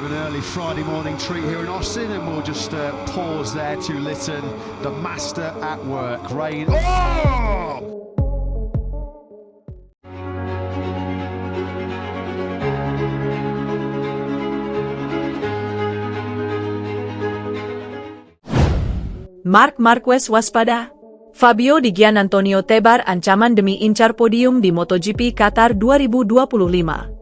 of an early Friday morning treat here in Austin, and we'll just pause there to listen. The master at work, rain. Oh! Marc Marquez waspada. Fabio Di Giannantonio tebar ancaman demi incar podium di MotoGP Qatar 2025.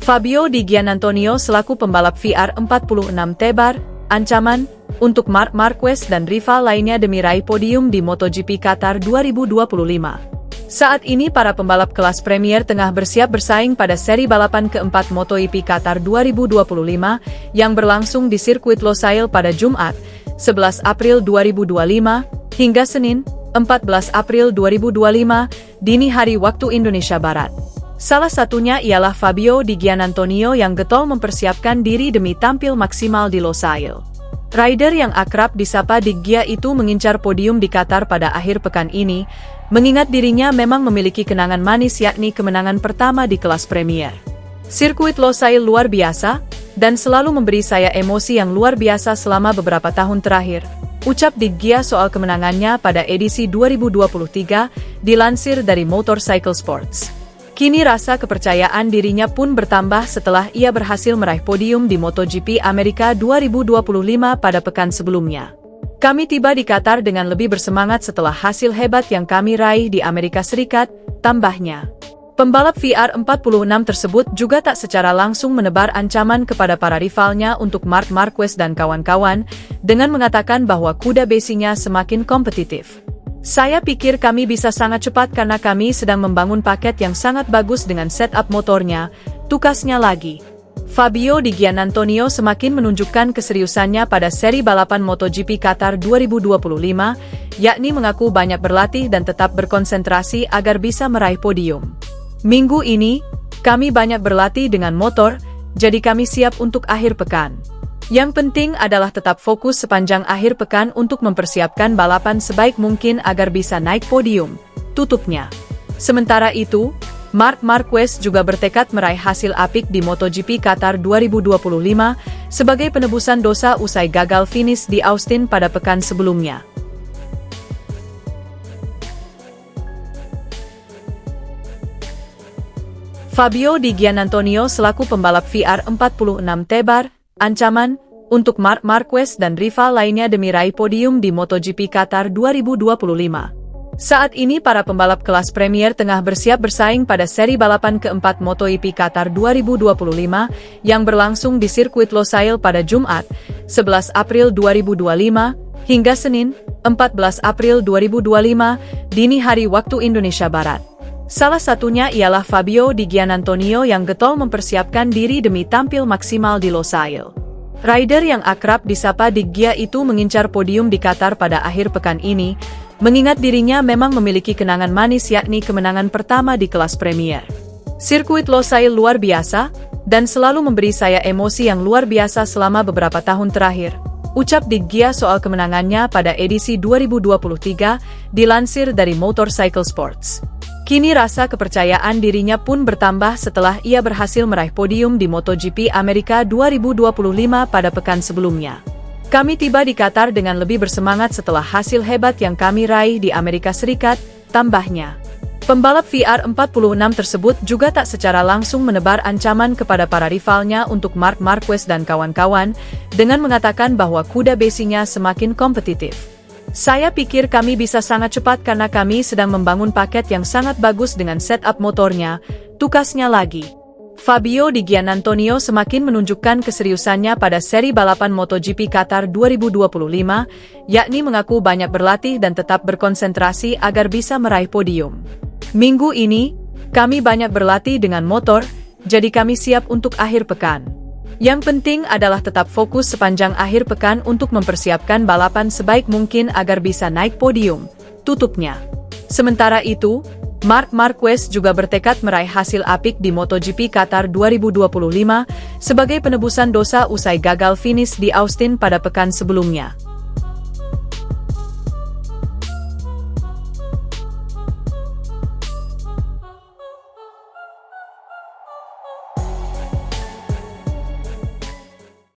Fabio Di Giannantonio selaku pembalap VR46 tebar ancaman untuk Marc Marquez dan rival lainnya demi raih podium di MotoGP Qatar 2025. Saat ini para pembalap kelas Premier tengah bersiap bersaing pada seri balapan keempat MotoGP Qatar 2025 yang berlangsung di sirkuit Losail pada Jumat, 11 April 2025, hingga Senin, 14 April 2025, dini hari waktu Indonesia Barat. Salah satunya ialah Fabio Di Giannantonio yang getol mempersiapkan diri demi tampil maksimal di Losail. Rider yang akrab disapa Di Gia itu mengincar podium di Qatar pada akhir pekan ini, mengingat dirinya memang memiliki kenangan manis yakni kemenangan pertama di kelas Premier. Sirkuit Losail luar biasa, dan selalu memberi saya emosi yang luar biasa selama beberapa tahun terakhir, ucap Di Gia soal kemenangannya pada edisi 2023, dilansir dari Motorcycle Sports. Kini rasa kepercayaan dirinya pun bertambah setelah ia berhasil meraih podium di MotoGP Amerika 2025 pada pekan sebelumnya. Kami tiba di Qatar dengan lebih bersemangat setelah hasil hebat yang kami raih di Amerika Serikat, tambahnya. Pembalap VR46 tersebut juga tak secara langsung menebar ancaman kepada para rivalnya untuk Marc Marquez dan kawan-kawan, dengan mengatakan bahwa kuda besinya semakin kompetitif. Saya pikir kami bisa sangat cepat karena kami sedang membangun paket yang sangat bagus dengan setup motornya, tukasnya lagi. Fabio Di Giannantonio semakin menunjukkan keseriusannya pada seri balapan MotoGP Qatar 2025, yakni mengaku banyak berlatih dan tetap berkonsentrasi agar bisa meraih podium. Minggu ini, kami banyak berlatih dengan motor, jadi kami siap untuk akhir pekan. Yang penting adalah tetap fokus sepanjang akhir pekan untuk mempersiapkan balapan sebaik mungkin agar bisa naik podium, tutupnya. Sementara itu, Marc Marquez juga bertekad meraih hasil apik di MotoGP Qatar 2025 sebagai penebusan dosa usai gagal finish di Austin pada pekan sebelumnya. Fabio Di Giannantonio selaku pembalap VR46 tebar ancaman untuk Marc Marquez dan rival lainnya demi raih podium di MotoGP Qatar 2025. Saat ini para pembalap kelas Premier tengah bersiap bersaing pada seri balapan keempat MotoGP Qatar 2025 yang berlangsung di sirkuit Losail pada Jumat, 11 April 2025, hingga Senin, 14 April 2025, dini hari waktu Indonesia Barat. Salah satunya ialah Fabio Di Giannantonio yang getol mempersiapkan diri demi tampil maksimal di Losail. Rider yang akrab disapa Di Gia itu mengincar podium di Qatar pada akhir pekan ini, mengingat dirinya memang memiliki kenangan manis yakni kemenangan pertama di kelas Premier. Sirkuit Losail luar biasa, dan selalu memberi saya emosi yang luar biasa selama beberapa tahun terakhir, ucap Di Gia soal kemenangannya pada edisi 2023, dilansir dari Motorcycle Sports. Kini rasa kepercayaan dirinya pun bertambah setelah ia berhasil meraih podium di MotoGP Amerika 2025 pada pekan sebelumnya. Kami tiba di Qatar dengan lebih bersemangat setelah hasil hebat yang kami raih di Amerika Serikat, tambahnya. Pembalap VR46 tersebut juga tak secara langsung menebar ancaman kepada para rivalnya untuk Marc Marquez dan kawan-kawan, dengan mengatakan bahwa kuda besinya semakin kompetitif. Saya pikir kami bisa sangat cepat karena kami sedang membangun paket yang sangat bagus dengan setup motornya, tukasnya lagi. Fabio Di Giannantonio semakin menunjukkan keseriusannya pada seri balapan MotoGP Qatar 2025, yakni mengaku banyak berlatih dan tetap berkonsentrasi agar bisa meraih podium. Minggu ini, kami banyak berlatih dengan motor, jadi kami siap untuk akhir pekan. Yang penting adalah tetap fokus sepanjang akhir pekan untuk mempersiapkan balapan sebaik mungkin agar bisa naik podium, tutupnya. Sementara itu, Marc Marquez juga bertekad meraih hasil apik di MotoGP Qatar 2025 sebagai penebusan dosa usai gagal finish di Austin pada pekan sebelumnya.